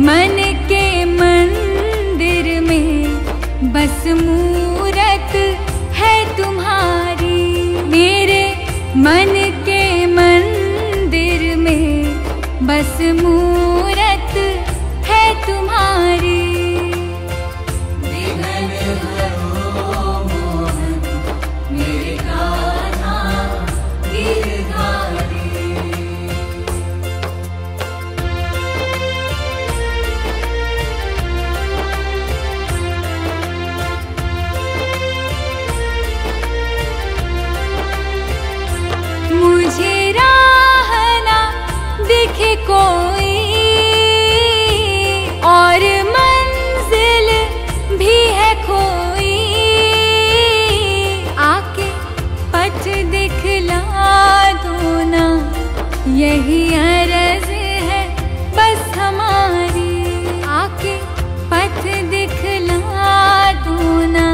मन के मंदिर में बस मूरत है तुम्हारी। मेरे मन के मंदिर में बस मूरत है तुम्हारी। मुझे राह ना दिखे कोई और मंजिल भी है खोई। आके पथ दिखला दो ना, यही अर्ज है बस हमारी। आके पथ दिखला दो ना,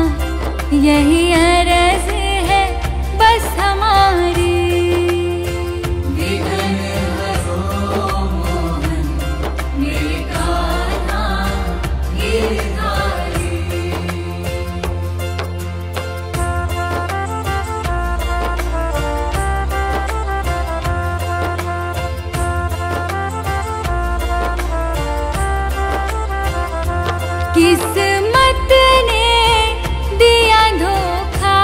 यही अर्ज है बस हमारी। किस्मत ने दिया धोखा,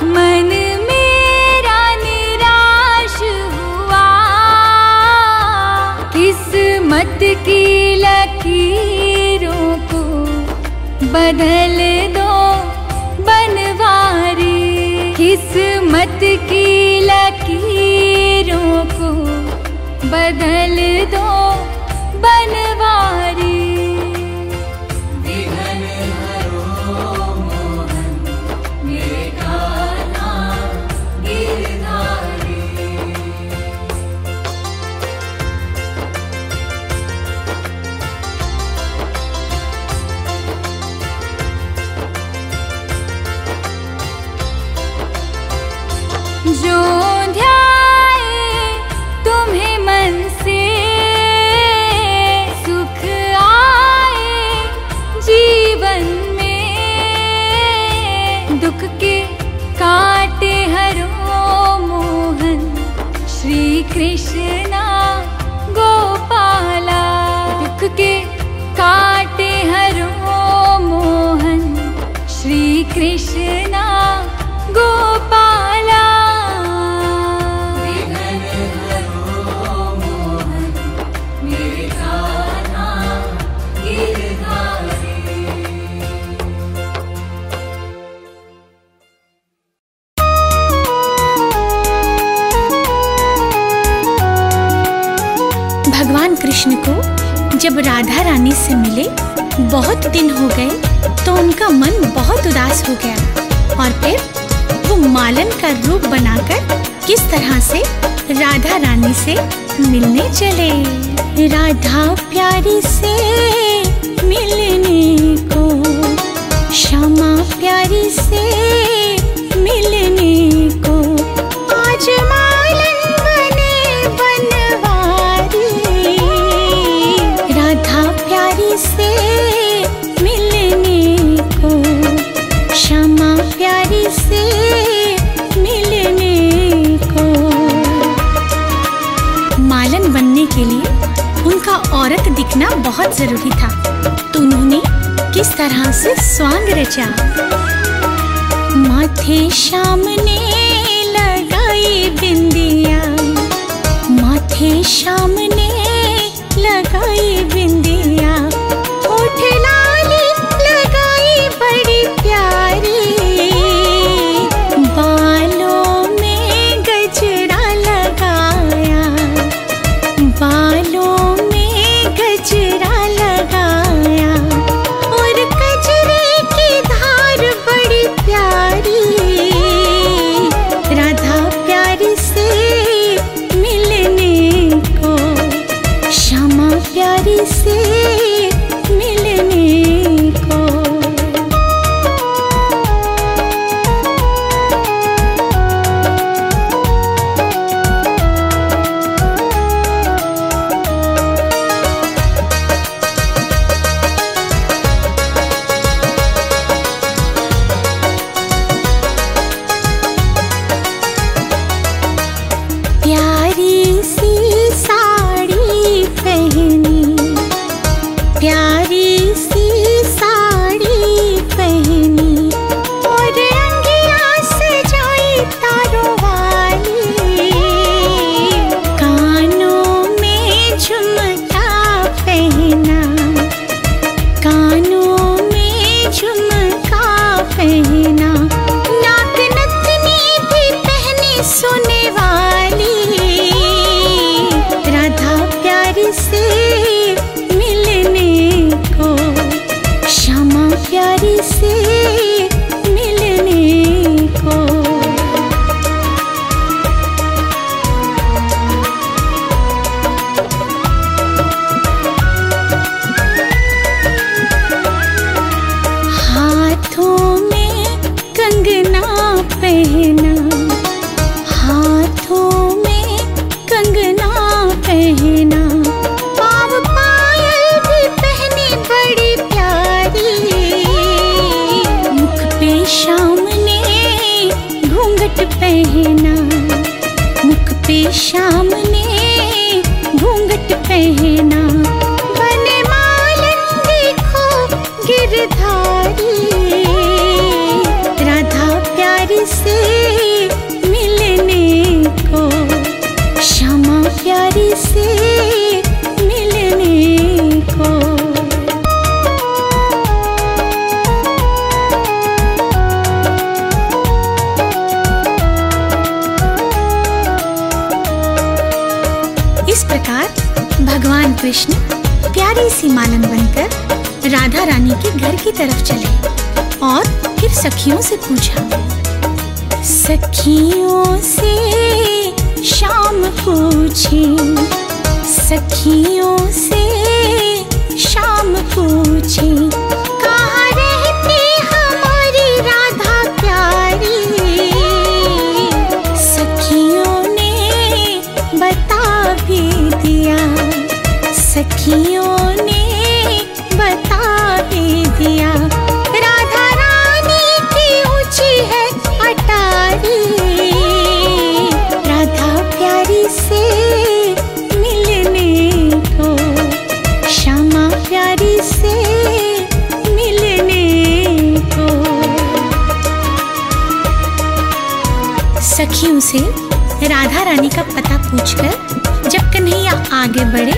मन मेरा निराश हुआ। किस्मत की लकीरों को बदल दो बनवारी। किस्मत की लकीरों को बदल दो बनवारी। जो ध्याए तुम्हें मन से, सुख आए जीवन में। दुख के काटे हरो मोहन, श्री कृष्णा गोपाला। दुख के काटे हरो मोहन, श्री कृष्णा गोपाला। भगवान कृष्ण को जब राधा रानी से मिले बहुत दिन हो गए तो उनका मन बहुत उदास हो गया और फिर वो मालन का रूप बनाकर किस तरह से राधा रानी से मिलने चले। राधा प्यारी से मिलने को, श्यामा प्यारी से मिलने को, आज मालन बने बनवारी। राधा प्यारी से मिलने को, श्यामा प्यारी से मिलने को। मालन बनने के लिए उनका औरत दिखना बहुत जरूरी था, तो उन्होंने किस तरह से स्वांग रचा। माथे श्याम ने लगाई बिंदिया, माथे श्याम ने लगाई बिंदिया। होठ लाली लगाई बड़ी प्यारी, बालों में गजरा लगाया, बालों में गजरा लगाया। और गजरे की धार बड़ी प्यारी, राधा प्यारी से मिलने को। पहना, मुख पे श्याम ने घूंघट पहना। बने मालन देखो गिरधारी, राधा प्यारी से मिलने को, श्यामा प्यारी से मिलने को। इस प्रकार भगवान कृष्ण प्यारी सी मालन बनकर राधा रानी के घर की तरफ चले और फिर सखियों से पूछा। सखियों से श्याम पूछे, सखियों से श्याम पूछे, कहाँ रहती हमारी राधा प्यारी। सखियों ने बता भी दिया, सखियों ने बता भी दिया। राधा रानी की ऊंची है अटारी, राधा प्यारी से मिलने को, श्यामा प्यारी से मिलने को। सखियों से राधा रानी का पता पूछकर जब कन्हैया आगे बढ़े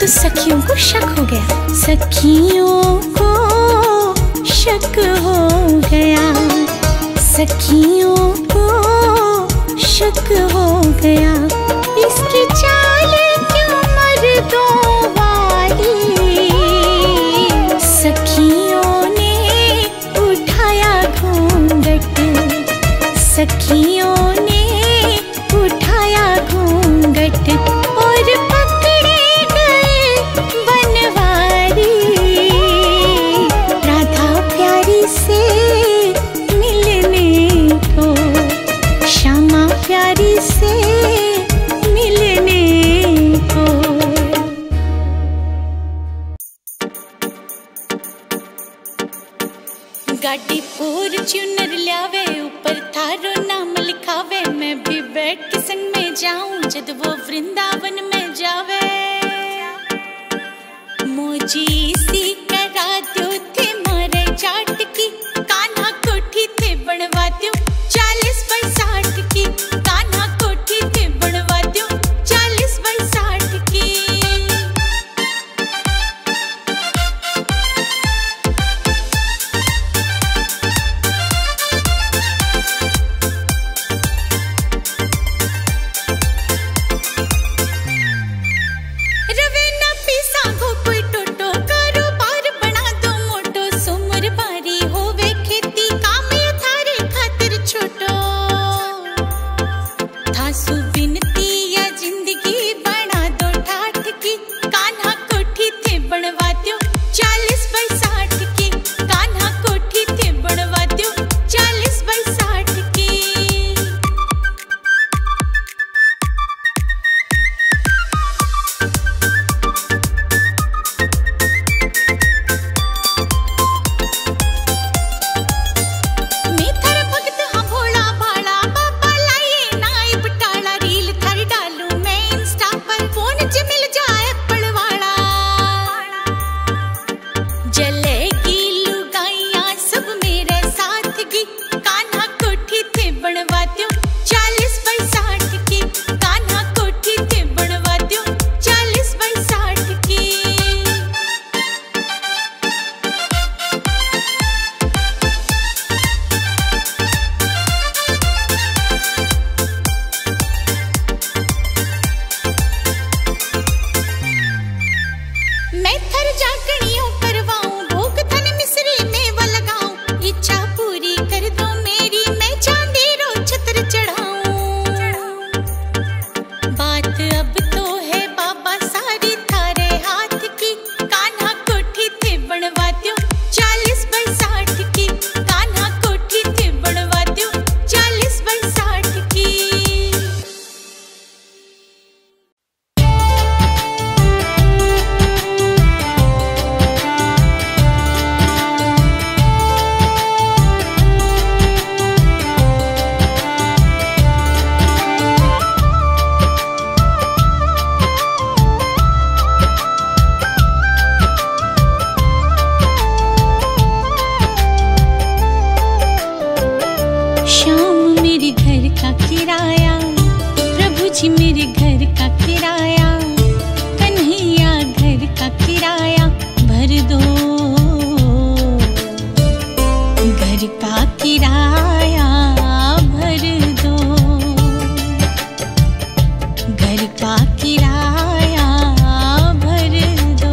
तो सखियों को शक हो गया। सखियों को शक हो गया, सखियों को शक हो गया। इसकी चाल क्यों मर्दों वाली, सखियों ने उठाया घूंघट, सखियों ने उठाया घूंघट और पकड़े गए बनवारी। राधा प्यारी से मिलने को, श्यामा प्यारी से मिलने को। गाड़ी फॉर्च्यूनर ल्यावे, ऊपर थारो नाम लिखावे। मैं भी बैठ के संग में जाऊं जब वो वृंदावन में जावे। मोजी सी करा दो थे मारे जाट की, कान्हा कोठी थे बनवा दो 40x60 की। कान्हा कोठी थे बनवा दो 40x60 की। रवे ना पीसा गो कोई टोटो कारोबार। किराया, प्रभु जी मेरे घर का किराया, कन्हैया घर का किराया भर दो, घर का किराया भर दो, घर का किराया भर दो।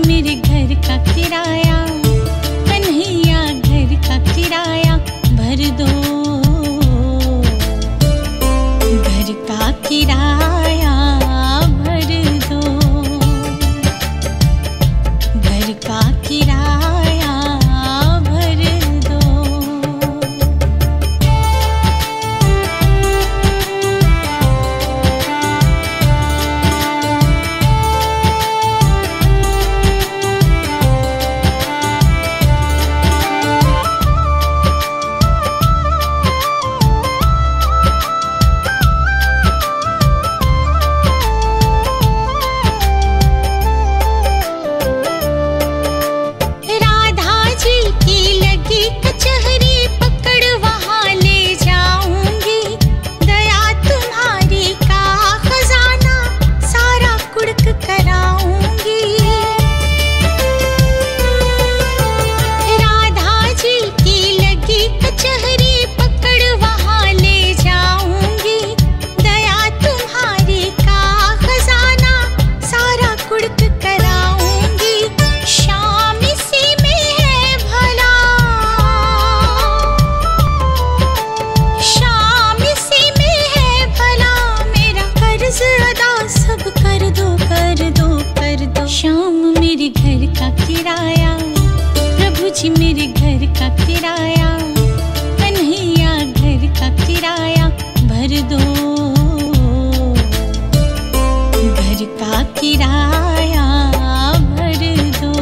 मेरे घर का किराया, कन्हैया घर का किराया भर दो, घर का किराया भर दो, घर का किराया भर दो। शाम मेरे घर का किराया, प्रभु जी मेरे घर का किराया, कन्हैया घर का किराया भर दो, घर का किराया भर दो,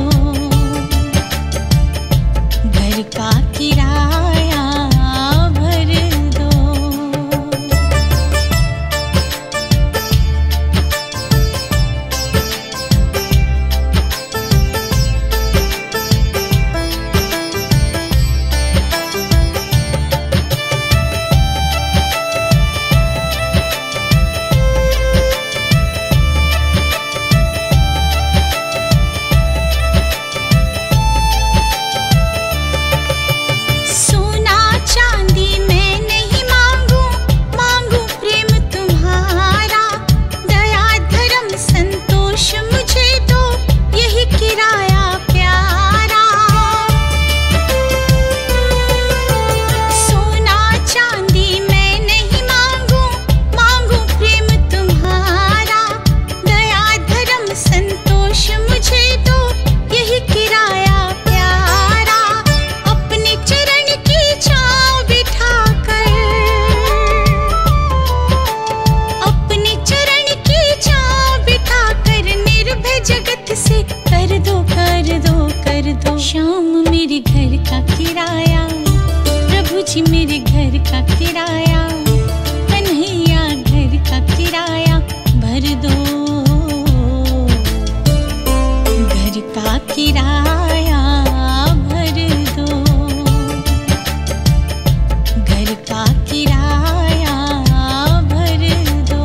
घर का किराया भर दो। शाम मेरे घर का किराया, प्रभु जी मेरे घर का किराया, कन्हैया घर का किराया भर दो, घर का किराया भर दो, घर का किराया भर दो।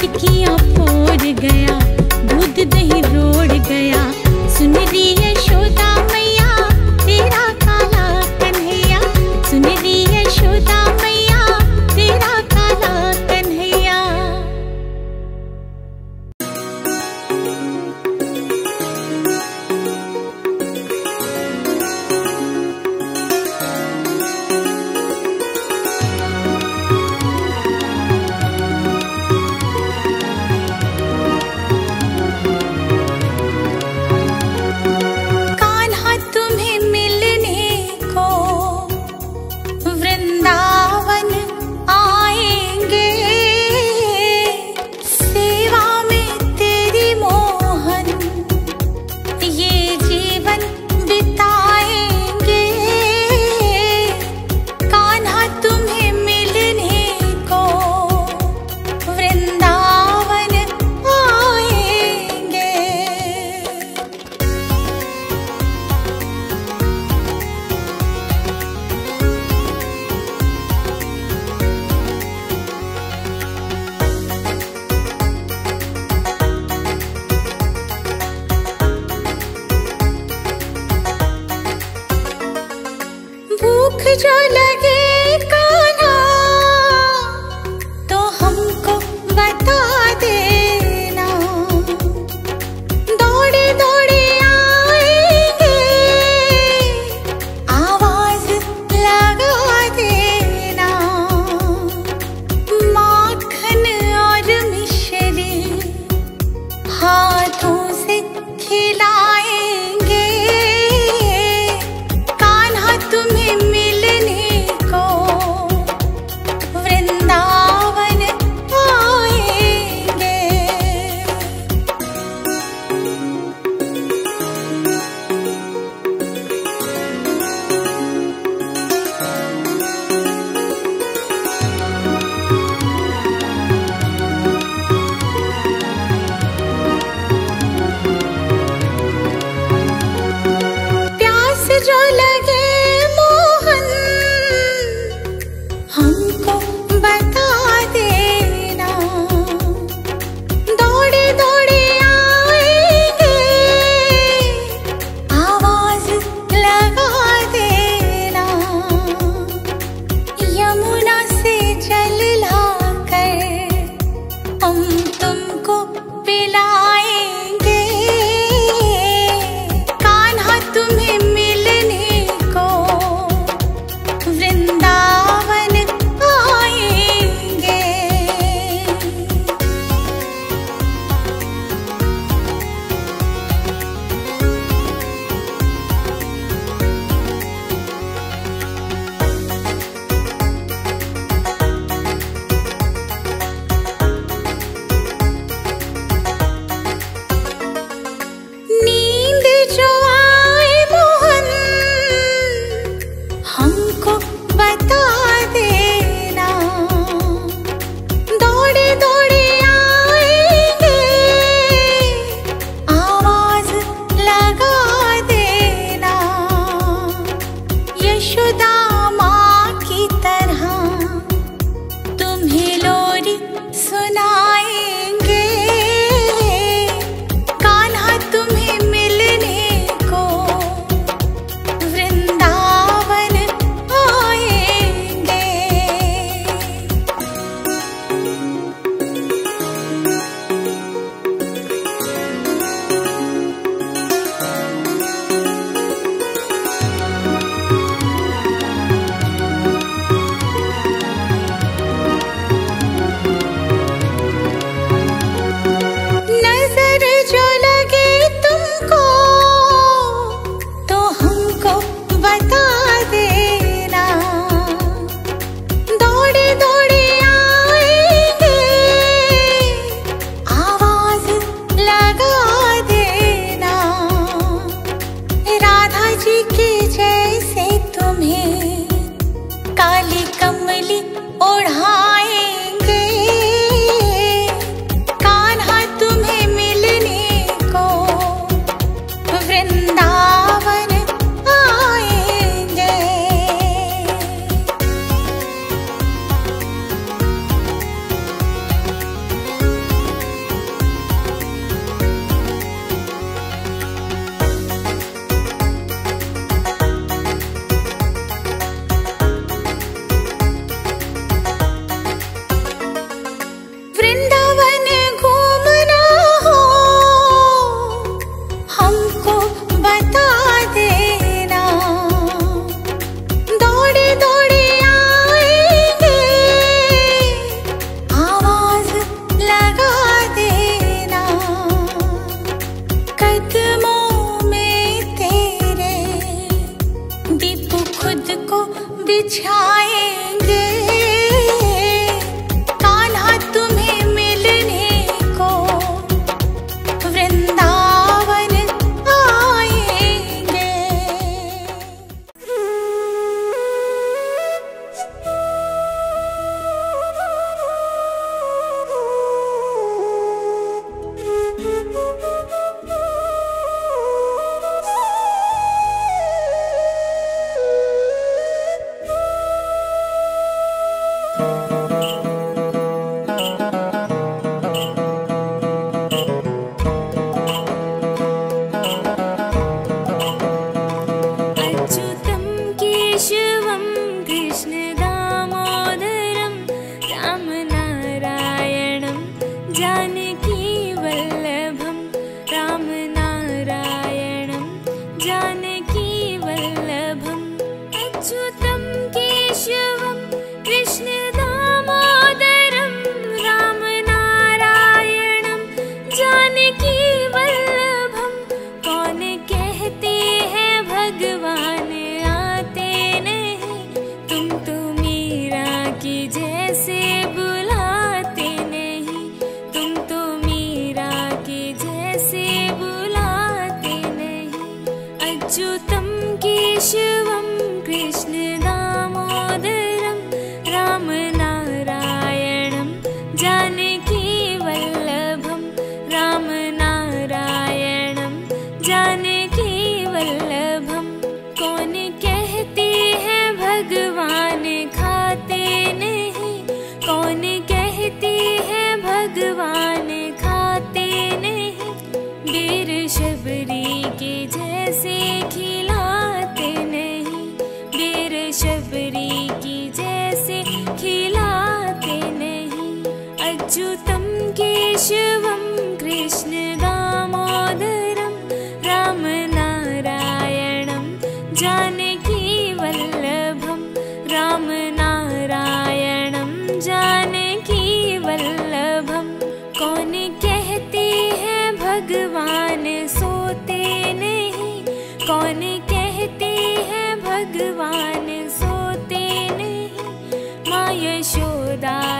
टिकियाँ फोड़ गया, दूध दही रोड़ गया। सुन रही यशोदा मैया तेरा काला कन्हैया, सुन रही यशोदा मैया तेरा काला कन्हैया। कान्हा तुम्हें मिलने को वृंदावन आएंगे, सेवा में तेरी मोहन ये जीवन बिताएंगे। कान्हा तुम्हें मिलने को वृंदावन आएंगे। भूख जो लगे कान्हा तो हमको बता देना, दौड़े दौड़े आएंगे आवाज लगा देना। माखन और मिश्री हाथों से खिलाएंगे। कान्हा तुम्हें मिलने को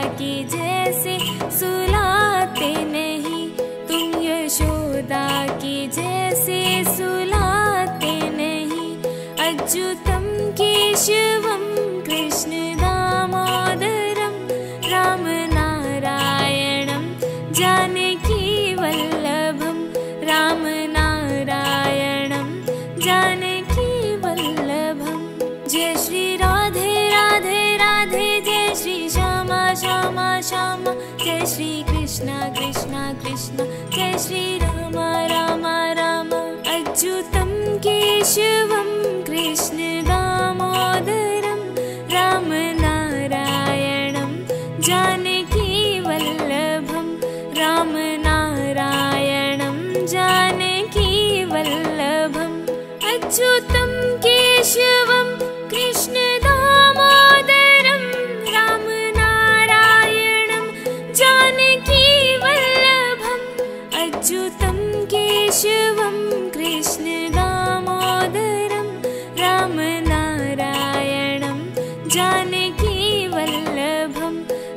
की जैसे सुलाते नहीं, तुम यशोदा की जैसे सुलाते नहीं। अच्युतम केशवम कृष्ण दामोदरम राम नारायणम जानकी वल्लभम, राम नारायणम जानकी वल्लभम। जय श्री राधे राधे राधे, जय श्री श्यामा श्यामा श्यामा, जय श्री कृष्ण कृष्ण कृष्ण, जय श्री राम राम राम। अच्युतम केशवम कृष्ण दामोदरम राम नारायणम जानकी वल्लभम, राम नारायणम जानकी वल्लभम। अच्युतम केशवम कृष्ण दामोदरम राम नारायणम जानकी वल्लभम। अच्युतम केशवम कृष्ण दामोदरम राम नारायणम जानकी वल्लभम,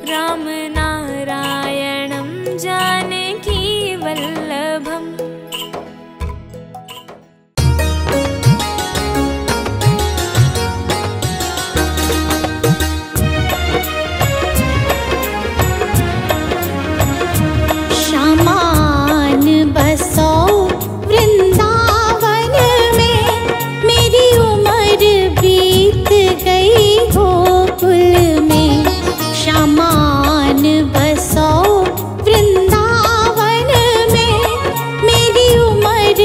राम नारायणम जानकी वल्लभम। शामान बसो वृंदावन में, मेरी उम्र बीत गई गोकुल में। शामान बसो वृंदावन में, मेरी उम्र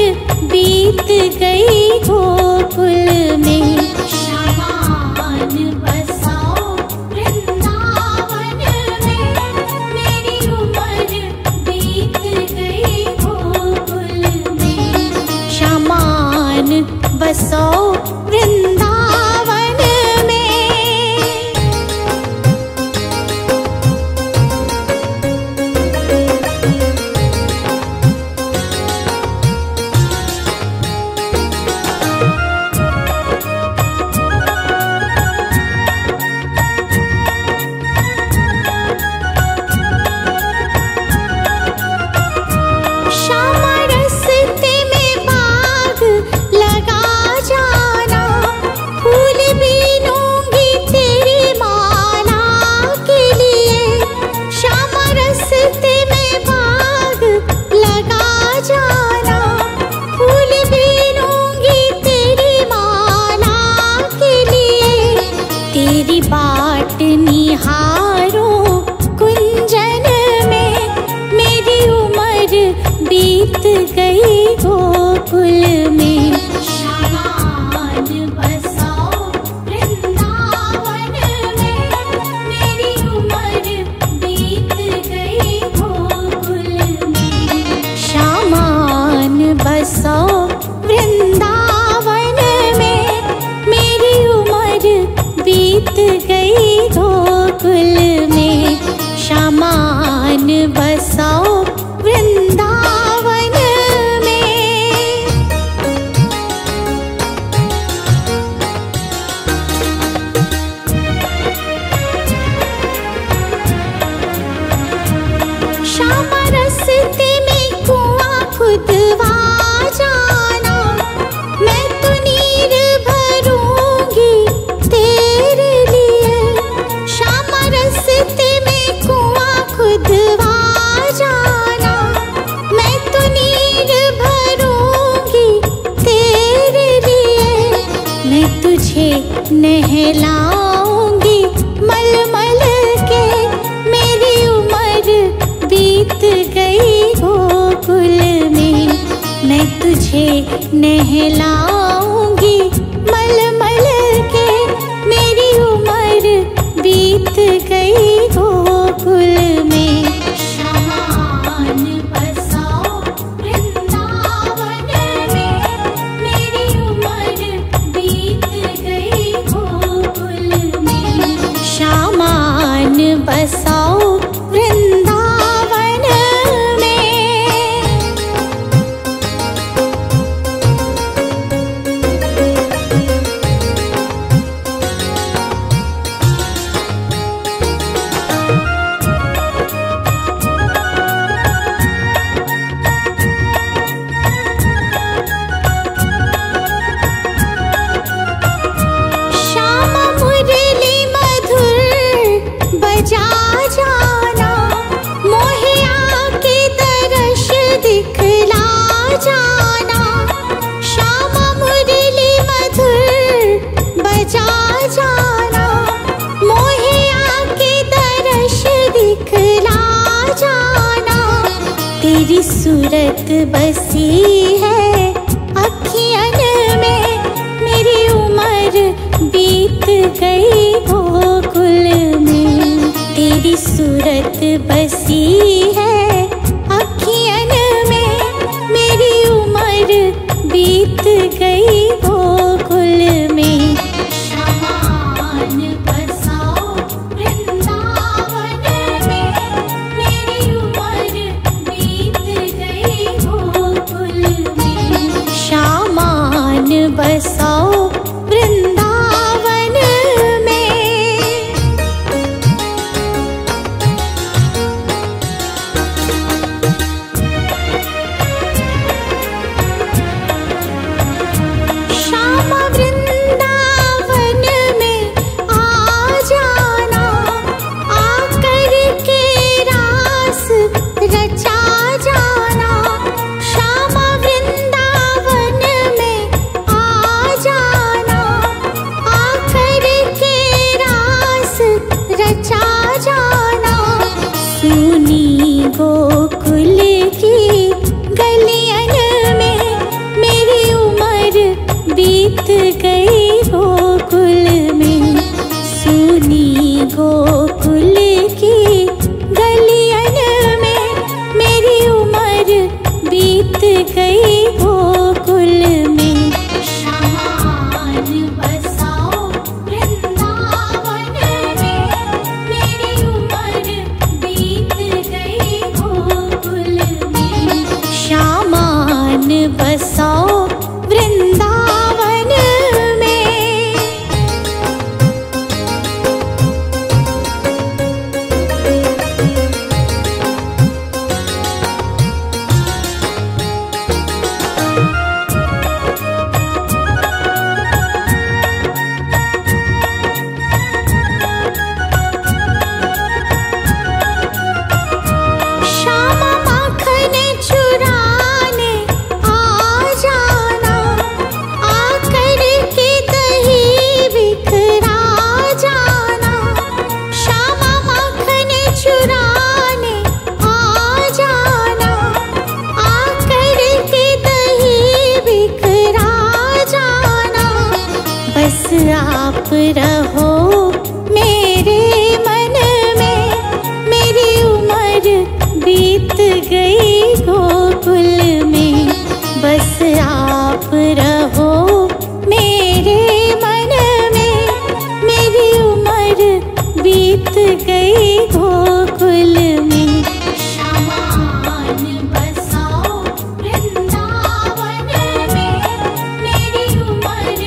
बीत गई गोकुल में। शामान बसो वृंदावन में, मेरी उम्र बीत गई गोकुल में। शामान बसो वृंदावन में। श्यामा रस्ते में बाग लगा जाना, फूल बीनूंगी तेरी माला के लिए। श्यामा रस्ते में बाग लगा जाना, फूल बीनूंगी तेरी माला के लिए। तेरी बाट निहारूं कुंजन में, मेरी उम्र बीत गई गोकुल में। शामान बसो वृंदावन में, मेरी उम्र बीत गई गोकुल में। शामान बसो वृंदावन में, मेरी उम्र बीत गई गोकुल में। शामान बसो वृंदावन में। श्यामा रस्ते में कुआं खुदवा जाना, मैं तो नीर भरूंगी तेरे लिए। श्यामा रस्ते में कुआं खुदवा जाना, मैं तो नीर भरूंगी तेरे लिए। मैं तुझे नहलाऊंगी मलमल के, मेरी उम्र बीत गई गोकुल में। मैं तुझे नहलाऊंगी मलमल के, मेरी उम्र बीत गई गोकुल में। शामान बसो वृंदावन में, मेरी उम्र बीत गई गोकुल में। शामान बसो वृंदावन में। तेरी सूरत बसी है अखियन में, मेरी उम्र बीत गई गोकुल में। तेरी सूरत बसी है अखियन में, मेरी उम्र बीत गई गोकुल में। शामान बसाओ वृंदावन में, मेरी उम्र बीत गई गोकुल में। शामान बसाओ वृंदावन में। श्यामा वृंदावन में आ जाना, आकर के रास रचा जाना। श्यामा वृंदावन में आ जाना, आकर के रास रचा जाना। सुनी गोकुल की गलियन में, मेरी उम्र बीत गई गोकुल में। सुनी गोकुल की गलियन में, मेरी उम्र बीत गई गोकुल में। शामान बसाओ वृंदावन में, मेरी उम्र बीत गई गोकुल में। शामान बसाओ वृंदावन में। श्यामा माखन चुराने आ जाना, आकर के दही बिखरा जाना। श्यामा माखन चुराने आ जाना, आकर के दही बिखरा जाना। बस आप रहो मेरे मन में, मेरी उम्र बीत गई गोकुल में। बस आप रहो मेरे मन में, मेरी उम्र बीत गई गोकुल में। शामान बसाओ वृंदावन में, मेरी उम्र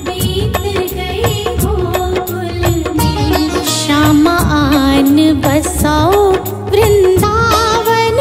बीत गई गोकुल में। शामान बसाओ वृंदावन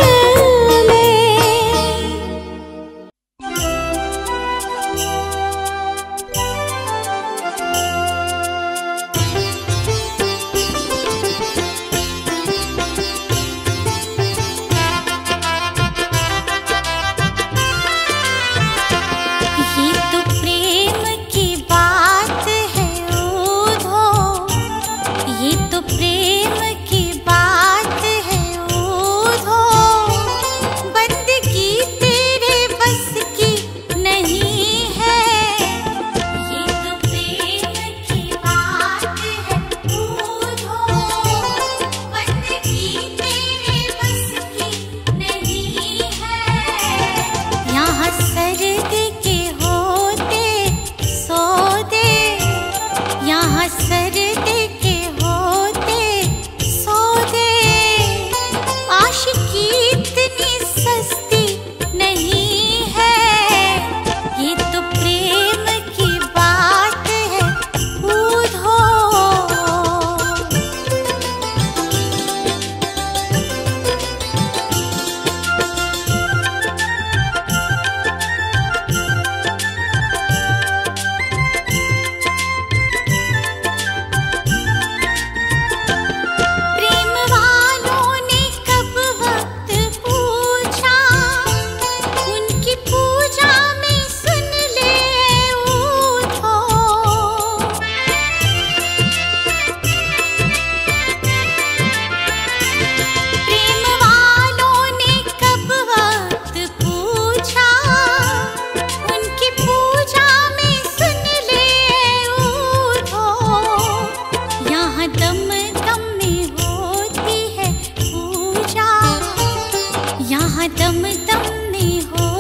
महात्म तमने हो